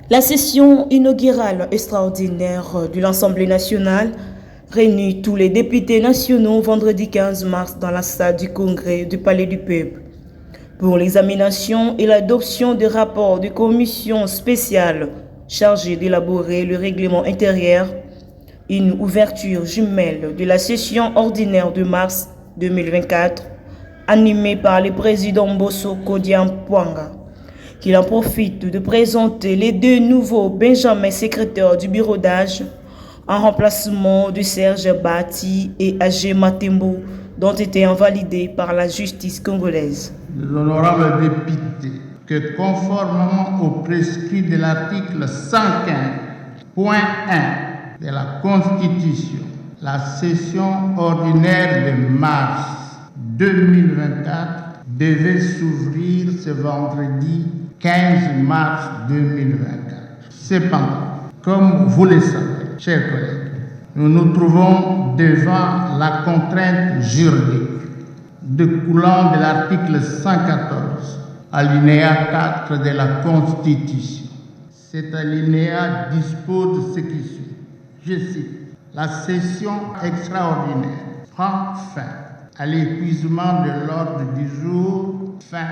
La session inaugurale extraordinaire de l'Assemblée nationale réunit tous les députés nationaux vendredi 15 mars dans la salle du Congrès du Palais du Peuple pour l'examination et l'adoption des rapports de commission spéciale chargée d'élaborer le règlement intérieur, une ouverture jumelle de la session ordinaire de mars 2024 animée par le président Mbosso Kodian-Pwanga, qu'il en profite de présenter les deux nouveaux Benjamin secrétaires du bureau d'âge en remplacement de Serge Bati et Agé Matembo, dont étaient invalidés par la justice congolaise. Les honorables députés, que conformément au prescrit de l'article 115.1 de la Constitution, la session ordinaire de mars 2024 devait s'ouvrir ce vendredi 15 mars 2024. Cependant, comme vous le savez, chers collègues, nous nous trouvons devant la contrainte juridique découlant de l'article 114, alinéa 4 de la Constitution. Cet alinéa dispose ce qui suit. Je cite: la session extraordinaire prend fin à l'épuisement de l'ordre du jour. Fin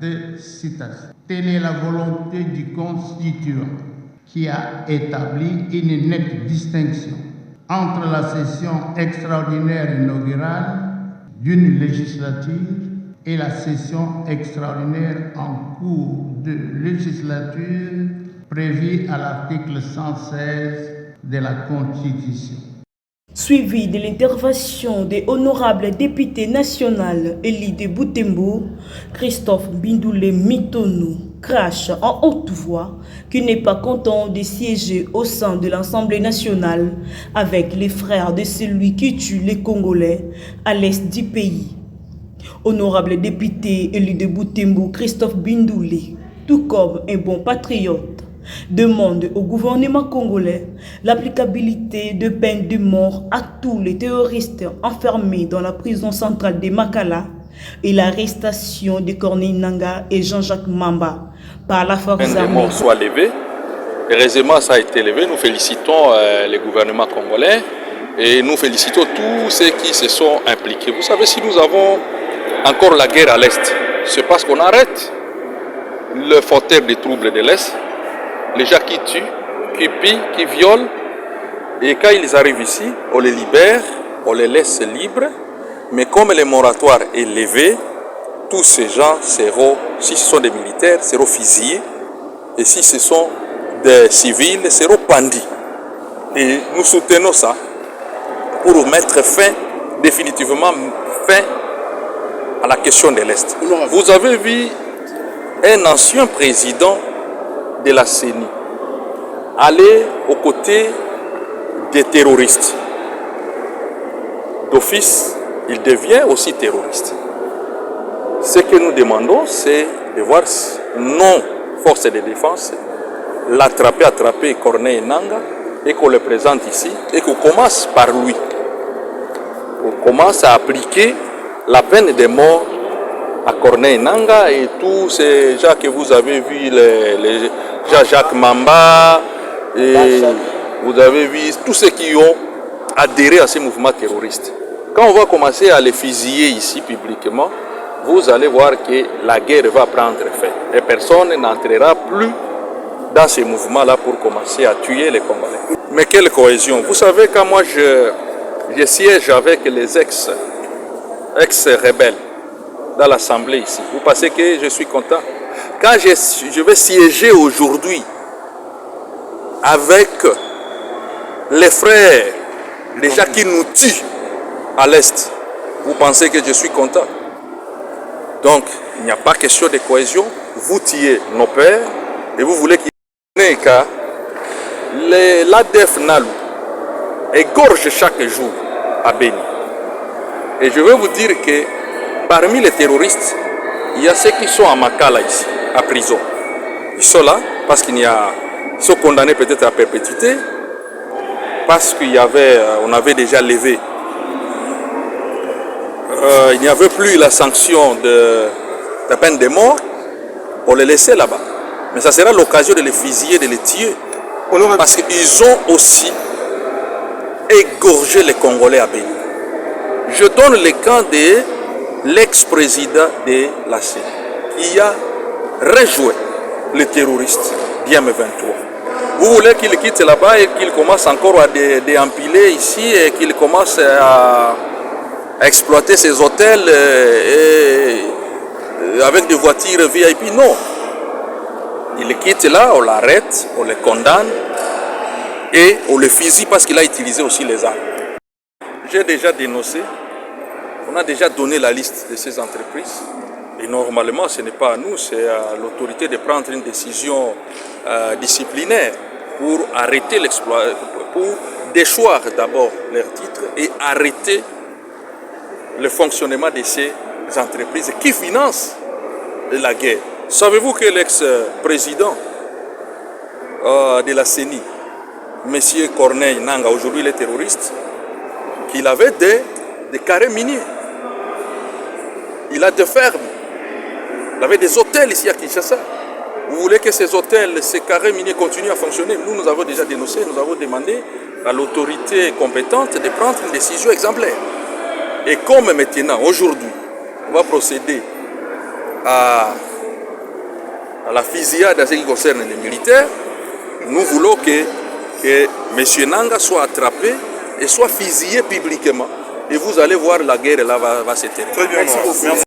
de citation. Telle est la volonté du constituant qui a établi une nette distinction entre la session extraordinaire inaugurale d'une législature et la session extraordinaire en cours de législature prévue à l'article 116 de la Constitution. Suivi de l'intervention des honorables députés nationaux Elie de Boutembo, Christophe Bindoulé Mitonou crache en haute voix qu'il n'est pas content de siéger au sein de l'Assemblée nationale avec les frères de celui qui tue les Congolais à l'est du pays. Honorable député Elie de Boutembo, Christophe Bindoulé, tout comme un bon patriote, demande au gouvernement congolais l'applicabilité de peine de mort à tous les terroristes enfermés dans la prison centrale de Makala et l'arrestation de Corneille Nangaa et Jean-Jacques Mamba par la force armée. La peine de mort soit levée. Heureusement, ça a été levé. Nous félicitons le gouvernement congolais et nous félicitons tous ceux qui se sont impliqués. Vous savez, si nous avons encore la guerre à l'Est, c'est parce qu'on arrête le facteur des troubles de l'Est, les gens qui tuent, qui pillent, qui violent. Et quand ils arrivent ici, on les libère, on les laisse libres. Mais comme le moratoire est levé, tous ces gens seront, si ce sont des militaires, seront fusillés. Et si ce sont des civils, seront pendus. Et nous soutenons ça pour mettre fin, définitivement fin à la question de l'Est. Vous avez vu un ancien président de la CENI aller aux côtés des terroristes. D'office, il devient aussi terroriste. Ce que nous demandons, c'est de voir nos forces de défense attraper Corneille Nangaa et qu'on le présente ici et qu'on commence par lui. On commence à appliquer la peine de mort à Corneille Nangaa et tous ces gens que vous avez vus, les Jean-Jacques Mamba, et vous avez vu tous ceux qui ont adhéré à ces mouvements terroristes. Quand on va commencer à les fusiller ici publiquement, vous allez voir que la guerre va prendre fin. Et personne n'entrera plus dans ces mouvements-là pour commencer à tuer les Congolais. Mais quelle cohésion! Vous savez, quand moi je siège avec les ex-rebelles dans l'Assemblée ici, vous pensez que je suis content? Quand je vais siéger aujourd'hui avec les frères, les gens qui nous tuent à l'Est, vous pensez que je suis content? Donc, il n'y a pas question de cohésion. Vous tuez nos pères et vous voulez qu'il y ait un cas. L'ADF Nalu égorge chaque jour à Béni. Et je veux vous dire que parmi les terroristes, il y a ceux qui sont à Makala ici, à prison. Ils sont là parce qu'ils sont condamnés peut-être à perpétuité, parce on avait déjà levé. Il n'y avait plus la sanction de la peine de mort, on les laissait là-bas. Mais ça sera l'occasion de les fusiller, de les tuer. Parce qu'ils ont aussi égorgé les Congolais à Béni. Je donne le cas de l'ex-président de la CENI, qui a rejoué les terroristes d'IM23. Vous voulez qu'il quitte là-bas et qu'il commence encore à déempiler ici et qu'il commence à exploiter ces hôtels avec des voitures VIP? Non. Il quitte là, on l'arrête, on le condamne et on le fusille parce qu'il a utilisé aussi les armes. J'ai déjà dénoncé, on a déjà donné la liste de ces entreprises et normalement ce n'est pas à nous, c'est à l'autorité de prendre une décision disciplinaire pour arrêter l'exploit, pour déchoir d'abord leurs titres et arrêter le fonctionnement de ces entreprises qui financent la guerre. Savez-vous que l'ex-président de la CENI, M. Corneille Nanga, aujourd'hui il est terroriste, qu'il avait des carrés miniers. Il a des fermes. Il avait des hôtels ici à Kinshasa. Vous voulez que ces hôtels, ces carrés miniers continuent à fonctionner? Nous avons déjà dénoncé, nous avons demandé à l'autorité compétente de prendre une décision exemplaire. Et comme maintenant, aujourd'hui, on va procéder à la fusillade en ce qui concerne les militaires, nous voulons que M. Nanga soit attrapé et soit fusillé publiquement. Et vous allez voir, la guerre là va se terminer. Très bien, merci beaucoup.